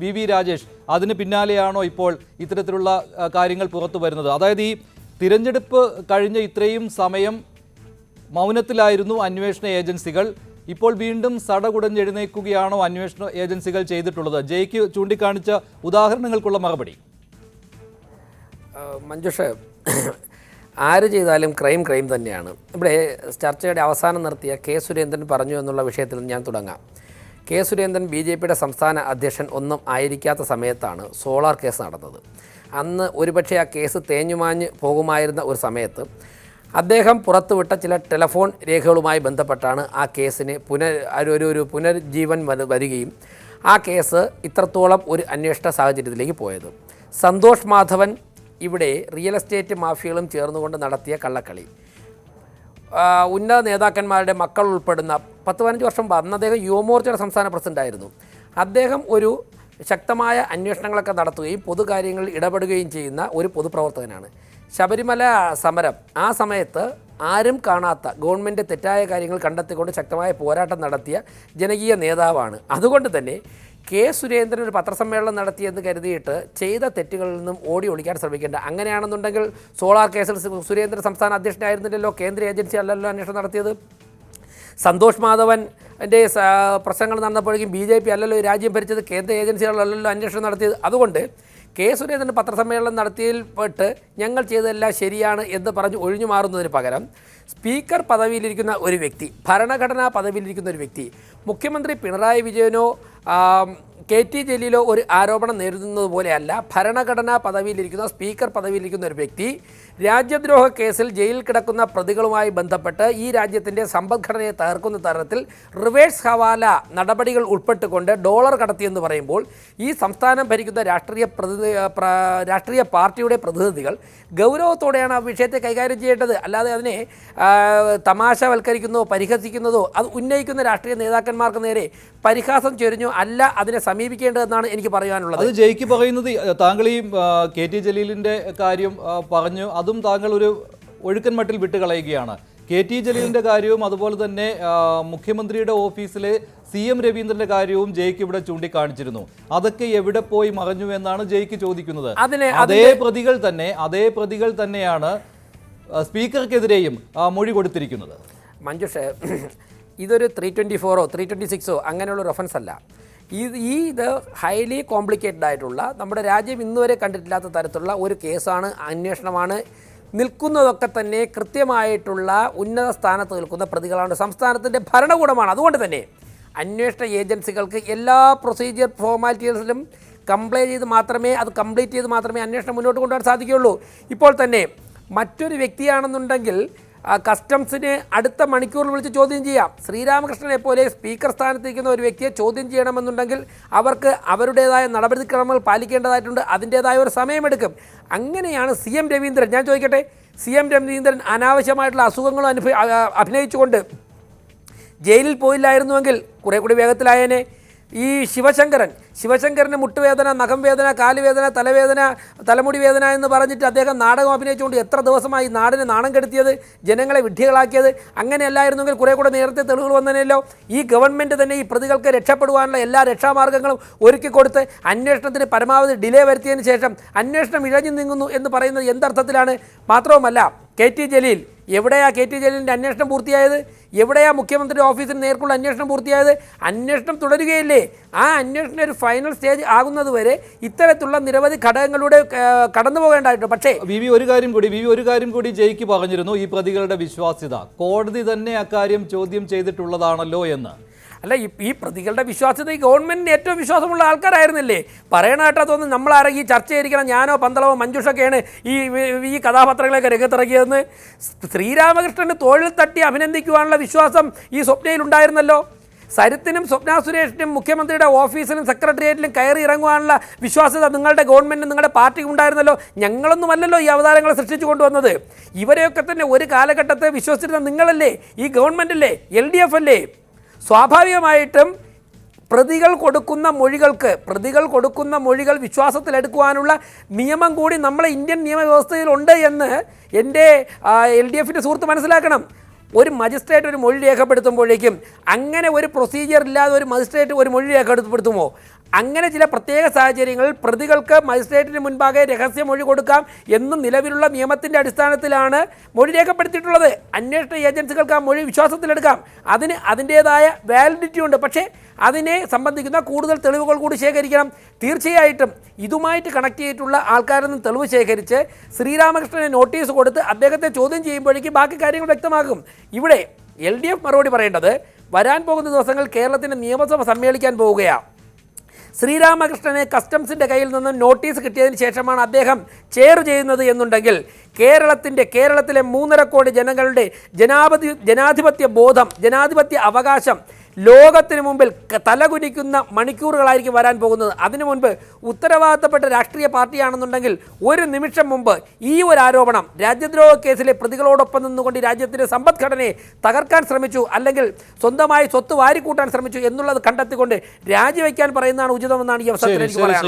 V Rajesh, അതിന് പിന്നാലെയാണോ ഇപ്പോൾ ഇത്തരത്തിലുള്ള കാര്യങ്ങൾ പുറത്തു വരുന്നത്? അതായത് ഈ തിരഞ്ഞെടുപ്പ് കഴിഞ്ഞ ഇത്രയും സമയം മൗനത്തിലായിരുന്നു അന്വേഷണ ഏജൻസികൾ. ഇപ്പോൾ വീണ്ടും സടകുടഞ്ഞെഴുന്നേൽക്കുകയാണോ അന്വേഷണ ഏജൻസികൾ ചെയ്തിട്ടുള്ളത്? ജയ്ക്ക് ചൂണ്ടിക്കാണിച്ച ഉദാഹരണങ്ങൾക്കുള്ള മറുപടി. മഞ്ജുഷ്, ആര് ചെയ്താലും ക്രൈം തന്നെയാണ്. ഇവിടെ ചർച്ചയുടെ അവസാനം നിർത്തിയ കെ സുരേന്ദ്രൻ പറഞ്ഞു എന്നുള്ള വിഷയത്തിൽ ഞാൻ തുടങ്ങാം. കെ സുരേന്ദ്രൻ BJPയുടെ സംസ്ഥാന അധ്യക്ഷൻ ഒന്നും ആയിരിക്കാത്ത സമയത്താണ് സോളാർ കേസ് നടന്നത്. അന്ന് ഒരുപക്ഷെ ആ കേസ് തേഞ്ഞുമാഞ്ഞ് പോകുമായിരുന്ന ഒരു സമയത്ത് അദ്ദേഹം പുറത്തുവിട്ട ചില ടെലഫോൺ രേഖകളുമായി ബന്ധപ്പെട്ടാണ് ആ കേസിന് ഒരു പുനർജീവൻ വരികയും ആ കേസ് ഇത്രത്തോളം ഒരു അന്വേഷണ സാഹചര്യത്തിലേക്ക് പോയത്. സന്തോഷ് മാധവൻ ഇവിടെ റിയൽ എസ്റ്റേറ്റ് മാഫിയകളും ചേർന്നുകൊണ്ട് നടത്തിയ കള്ളക്കളി, ഉന്നത നേതാക്കന്മാരുടെ മക്കൾ ഉൾപ്പെടുന്ന 10-15 വർഷം മുമ്പ്, അന്ന് അദ്ദേഹം യുവമോർച്ചയുടെ സംസ്ഥാന പ്രസിഡൻ്റായിരുന്നു. അദ്ദേഹം ഒരു ശക്തമായ അന്വേഷണങ്ങളൊക്കെ നടത്തുകയും പൊതുകാര്യങ്ങളിൽ ഇടപെടുകയും ചെയ്യുന്ന ഒരു പൊതുപ്രവർത്തകനാണ്. ശബരിമല സമരം ആ സമയത്ത് ആരും കാണാത്ത ഗവൺമെൻറ് തെറ്റായ കാര്യങ്ങൾ കണ്ടെത്തിക്കൊണ്ട് ശക്തമായ പോരാട്ടം നടത്തിയ ജനകീയ നേതാവാണ്. അതുകൊണ്ട് തന്നെ കെ സുരേന്ദ്രൻ ഒരു പത്രസമ്മേളനം നടത്തിയെന്ന് കരുതിയിട്ട് ചെയ്ത തെറ്റുകളിൽ നിന്നും ഓടി ഒളിക്കാൻ ശ്രമിക്കേണ്ട. അങ്ങനെയാണെന്നുണ്ടെങ്കിൽ സോളാർ കേസിൽ സുരേന്ദ്രൻ സംസ്ഥാന അധ്യക്ഷനായിരുന്നില്ലല്ലോ, കേന്ദ്ര ഏജൻസി അല്ലല്ലോ അന്വേഷണം നടത്തിയത്. സന്തോഷ് മാധവൻ്റെ പ്രശ്നങ്ങൾ നടന്നപ്പോഴേക്കും BJP അല്ലല്ലോ രാജ്യം ഭരിച്ചത്, കേന്ദ്ര ഏജൻസികളല്ലല്ലോ അന്വേഷണം നടത്തിയത്. അതുകൊണ്ട് കെ സുരേന്ദ്രൻ പത്രസമ്മേളനം നടത്തിയതിൽപ്പെട്ട് ഞങ്ങൾ ചെയ്തതെല്ലാം ശരിയാണ് എന്ന് പറഞ്ഞ് ഒഴിഞ്ഞു മാറുന്നതിന് പകരം സ്പീക്കർ പദവിയിലിരിക്കുന്ന ഒരു വ്യക്തി, ഭരണഘടനാ പദവിയിലിരിക്കുന്ന ഒരു വ്യക്തി, മുഖ്യമന്ത്രി പിണറായി വിജയനോ KT ജലീലോ ഒരു ആരോപണം നേരിടുന്നത് പോലെയല്ല, ഭരണഘടനാ പദവിയിലിരിക്കുന്ന സ്പീക്കർ പദവിയിലിരിക്കുന്ന ഒരു വ്യക്തി രാജ്യദ്രോഹ കേസിൽ ജയിലിൽ കിടക്കുന്ന പ്രതികളുമായി ബന്ധപ്പെട്ട് ഈ രാജ്യത്തിൻ്റെ സമ്പദ്ഘടനയെ തകർക്കുന്ന തരത്തിൽ റിവേഴ്സ് ഹവാല നടപടികൾ ഉൾപ്പെട്ടുകൊണ്ട് ഡോളർ കടത്തിയെന്ന് പറയുമ്പോൾ ഈ സംസ്ഥാനം ഭരിക്കുന്ന രാഷ്ട്രീയ പാർട്ടിയുടെ പ്രതിനിധികൾ ഗൗരവത്തോടെയാണ് ആ വിഷയത്തെ കൈകാര്യം ചെയ്യേണ്ടത്. അല്ലാതെ അതിനെ തമാശവൽക്കരിക്കുന്നതോ പരിഹസിക്കുന്നതോ അത് ഉന്നയിക്കുന്ന രാഷ്ട്രീയ നേതാക്കന്മാർക്ക് നേരെ പരിഹാസം ചൊരിഞ്ഞോ അല്ല അതിനെ സമീപിക്കേണ്ടതെന്നാണ് എനിക്ക് പറയാനുള്ളത്. അത് ജയ്ക്ക് പറയുന്നത്, താങ്കൾ ഈ KT ജലീലിൻ്റെ കാര്യം പറഞ്ഞു, അതും താങ്കൾ ഒരു ഒഴുക്കൻ മട്ടിൽ വിട്ടുകളയുകയാണ്. KT ജലീലിൻ്റെ കാര്യവും അതുപോലെ തന്നെ മുഖ്യമന്ത്രിയുടെ ഓഫീസിലെ CM രവീന്ദ്രൻ്റെ കാര്യവും ജയ്ക്ക് ഇവിടെ ചൂണ്ടിക്കാണിച്ചിരുന്നു. അതൊക്കെ എവിടെ പോയി മറഞ്ഞു എന്നാണ് ജയ്ക്ക് ചോദിക്കുന്നത്. അതേ പ്രതികൾ തന്നെയാണ് സ്പീക്കർക്കെതിരെയും മൊഴി കൊടുത്തിരിക്കുന്നത്. മഞ്ജുഷ്, ഇതൊരു 324 326 അങ്ങനെയുള്ള റെഫറൻസ് അല്ല. ഇത് ഹൈലി കോംപ്ലിക്കേറ്റഡ് ആയിട്ടുള്ള, നമ്മുടെ രാജ്യം ഇന്നുവരെ കണ്ടിട്ടില്ലാത്ത തരത്തിലുള്ള ഒരു കേസാണ്, അന്വേഷണമാണ്. നിൽക്കുന്നതൊക്കെ തന്നെ കൃത്യമായിട്ടുള്ള ഉന്നത സ്ഥാനത്ത് നിൽക്കുന്ന പ്രതികളാണ്, സംസ്ഥാനത്തിൻ്റെ ഭരണകൂടമാണ്. അതുകൊണ്ട് തന്നെ അന്വേഷണ ഏജൻസികൾക്ക് എല്ലാ പ്രൊസീജിയർ ഫോർമാലിറ്റീസിലും കംപ്ലീറ്റ് ചെയ്ത് മാത്രമേ അന്വേഷണം മുന്നോട്ട് കൊണ്ടുപോകാൻ സാധിക്കുകയുള്ളൂ. ഇപ്പോൾ തന്നെ മറ്റൊരു വ്യക്തിയാണെന്നുണ്ടെങ്കിൽ കസ്റ്റംസിന് അടുത്ത മണിക്കൂറിൽ വിളിച്ച് ചോദ്യം ചെയ്യാം. ശ്രീരാമകൃഷ്ണനെ പോലെ സ്പീക്കർ സ്ഥാനത്തിരിക്കുന്ന ഒരു വ്യക്തിയെ ചോദ്യം ചെയ്യണമെന്നുണ്ടെങ്കിൽ അവർക്ക് അവരുടേതായ നടപടിക്രമങ്ങൾ പാലിക്കേണ്ടതായിട്ടുണ്ട്, അതിൻ്റേതായ ഒരു സമയമെടുക്കും. അങ്ങനെയാണ് CM രവീന്ദ്രൻ, ഞാൻ ചോദിക്കട്ടെ, CM രവീന്ദ്രൻ അനാവശ്യമായിട്ടുള്ള അസുഖങ്ങളും അഭിനയിച്ചുകൊണ്ട് ജയിലിൽ പോയില്ലായിരുന്നുവെങ്കിൽ കുറേ കൂടി വേഗത്തിലായേനെ. ഈ ശിവശങ്കരന് മുട്ടുവേദന, നഖം വേദന, കാലുവേദന, തലവേദന, തലമുടി വേദന എന്ന് പറഞ്ഞിട്ട് അദ്ദേഹം നാടകം അഭിനയിച്ചുകൊണ്ട് എത്ര ദിവസമായി നാടിനെ നാണം കെടുത്തിയത്, ജനങ്ങളെ വിഡ്ഢികളാക്കിയത്. അങ്ങനെയല്ലായിരുന്നെങ്കിൽ കുറേ കൂടെ നേരത്തെ തെളിവുകൾ വന്നതിനല്ലോ. ഈ ഗവൺമെൻറ് തന്നെ ഈ പ്രതികൾക്ക് രക്ഷപ്പെടുവാനുള്ള എല്ലാ രക്ഷാമാർഗ്ഗങ്ങളും ഒരുക്കിക്കൊടുത്ത് അന്വേഷണത്തിന് പരമാവധി ഡിലേ വരുത്തിയതിന് ശേഷം അന്വേഷണം ഇഴഞ്ഞു നീങ്ങുന്നു എന്ന് പറയുന്നത് എന്തർത്ഥത്തിലാണ്? മാത്രവുമല്ല, KT ജലീൽ എവിടെയാണ് KT ജലീലിൻ്റെ അന്വേഷണം പൂർത്തിയായത്? എവിടെയാണ് മുഖ്യമന്ത്രി ഓഫീസിന് നേർക്കുള്ള അന്വേഷണം പൂർത്തിയായത്? അന്വേഷണം തുടരുകയില്ലേ? ആ അന്വേഷണം ഒരു ഫൈനൽ സ്റ്റേജ് ആകുന്നത് വരെ ഇത്തരത്തിലുള്ള നിരവധി ഘടകങ്ങളിലൂടെ കടന്നു പോകേണ്ടതായിട്ടുണ്ട്. പക്ഷേ ഒരു കാര്യം കൂടി ജയ്ക്ക് പറഞ്ഞിരുന്നു, ഈ പ്രതികളുടെ വിശ്വാസ്യത കോടതി തന്നെ അക്കാര്യം ചോദ്യം ചെയ്തിട്ടുള്ളതാണല്ലോ എന്ന്. അല്ല, ഈ പ്രതികളുടെ വിശ്വാസ്യത ഈ ഗവൺമെൻറ്റിന് ഏറ്റവും വിശ്വാസമുള്ള ആൾക്കാരായിരുന്നില്ലേ? പറയണ കേട്ടാ തോന്നുന്നു നമ്മളാരെങ്കിലും ഈ ചർച്ച ചെയ്തിരിക്കണം, ഞാനോ പന്തളവോ മഞ്ജുഷൊക്കെയാണ് ഈ കഥാപാത്രങ്ങളെയൊക്കെ രംഗത്തിറക്കിയതെന്ന്. ശ്രീരാമകൃഷ്ണന് തോളിൽ തട്ടി അഭിനന്ദിക്കുവാനുള്ള വിശ്വാസം ഈ സ്വപ്നയിലുണ്ടായിരുന്നല്ലോ. സരിത്തിനും സ്വപ്ന സുരേഷിനും മുഖ്യമന്ത്രിയുടെ ഓഫീസിലും സെക്രട്ടേറിയറ്റിലും കയറി ഇറങ്ങുവാനുള്ള വിശ്വാസ്യത നിങ്ങളുടെ ഗവൺമെൻറ്റിനും നിങ്ങളുടെ പാർട്ടിക്കും ഉണ്ടായിരുന്നല്ലോ. ഞങ്ങളൊന്നുമല്ലല്ലോ ഈ അവതാരങ്ങളെ സൃഷ്ടിച്ചു കൊണ്ടുവന്നത്. ഇവരെയൊക്കെ തന്നെ ഒരു കാലഘട്ടത്തെ വിശ്വസിച്ചിരുന്ന നിങ്ങളല്ലേ, ഈ ഗവൺമെൻറ്റല്ലേ, LDF അല്ലേ? സ്വാഭാവികമായിട്ടും പ്രതികൾ കൊടുക്കുന്ന മൊഴികൾ വിശ്വാസത്തിലെടുക്കുവാനുള്ള നിയമം കൂടി നമ്മളെ ഇന്ത്യൻ നിയമവ്യവസ്ഥയിലുണ്ട് എന്ന് എൻ്റെ LDFൻ്റെ സുഹൃത്ത് മനസ്സിലാക്കണം. ഒരു മജിസ്ട്രേറ്റ് ഒരു മൊഴി രേഖപ്പെടുത്തുമ്പോഴേക്കും അങ്ങനെ ഒരു പ്രൊസീജിയർ ഇല്ലാതെ ഒരു മജിസ്ട്രേറ്റ് ഒരു മൊഴി രേഖപ്പെടുത്തുമോ? അങ്ങനെ ചില പ്രത്യേക സാഹചര്യങ്ങളിൽ പ്രതികൾക്ക് മജിസ്ട്രേറ്റിന് മുൻപാകെ രഹസ്യമൊഴി കൊടുക്കാം എന്ന് നിലവിലുള്ള നിയമത്തിൻ്റെ അടിസ്ഥാനത്തിലാണ് മൊഴി രേഖപ്പെടുത്തിയിട്ടുള്ളത്. അന്വേഷണ ഏജൻസികൾക്ക് ആ മൊഴി വിശ്വാസത്തിലെടുക്കാം. അതിന് അതിൻ്റേതായ വാലിഡിറ്റി ഉണ്ട്. പക്ഷേ അതിനെ സംബന്ധിക്കുന്ന കൂടുതൽ തെളിവുകൾ കൂടി ശേഖരിക്കണം. തീർച്ചയായിട്ടും ഇതുമായിട്ട് കണക്ട് ചെയ്തിട്ടുള്ള ആൾക്കാരിൽ നിന്ന് തെളിവ് ശേഖരിച്ച് ശ്രീരാമകൃഷ്ണനെ നോട്ടീസ് കൊടുത്ത് അദ്ദേഹത്തെ ചോദ്യം ചെയ്യുമ്പോഴേക്കും ബാക്കി കാര്യങ്ങൾ വ്യക്തമാകും. ഇവിടെ LDF മറുപടി പറയേണ്ടത് വരാൻ പോകുന്ന ദിവസങ്ങളിൽ കേരളത്തിൻ്റെ നിയമസഭ സമ്മേളിക്കാൻ പോവുകയാണ്. ശ്രീരാമകൃഷ്ണനെ കസ്റ്റംസിൻ്റെ കയ്യിൽ നിന്നും നോട്ടീസ് കിട്ടിയതിന് ശേഷമാണ് അദ്ദേഹം ചെയർ ചെയ്യുന്നത് എന്നുണ്ടെങ്കിൽ കേരളത്തിലെ 3.5 കോടി ജനങ്ങളുടെ ജനാധിപത്യ ബോധം, ജനാധിപത്യ അവകാശം ലോകത്തിന് മുമ്പിൽ തലകുനിക്കുന്ന മണിക്കൂറുകളായിരിക്കും വരാൻ പോകുന്നത്. അതിനു മുൻപ് ഉത്തരവാദിത്തപ്പെട്ട രാഷ്ട്രീയ പാർട്ടിയാണെന്നുണ്ടെങ്കിൽ ഒരു നിമിഷം മുമ്പ് ഈ ഒരു ആരോപണം രാജ്യദ്രോഹ കേസിലെ പ്രതികളോടൊപ്പം നിന്നുകൊണ്ട് രാജ്യത്തിൻ്റെ സമ്പദ്ഘടനയെ തകർക്കാൻ ശ്രമിച്ചു, അല്ലെങ്കിൽ സ്വന്തമായി സ്വത്ത് വാരിക്കൂട്ടാൻ ശ്രമിച്ചു എന്നുള്ളത് കണ്ടെത്തിക്കൊണ്ട് രാജിവെക്കാൻ പറയുന്നതാണ് ഉചിതമെന്നാണ് ഈ അവസരത്തിൽ എനിക്ക് പറയാനുള്ളത്.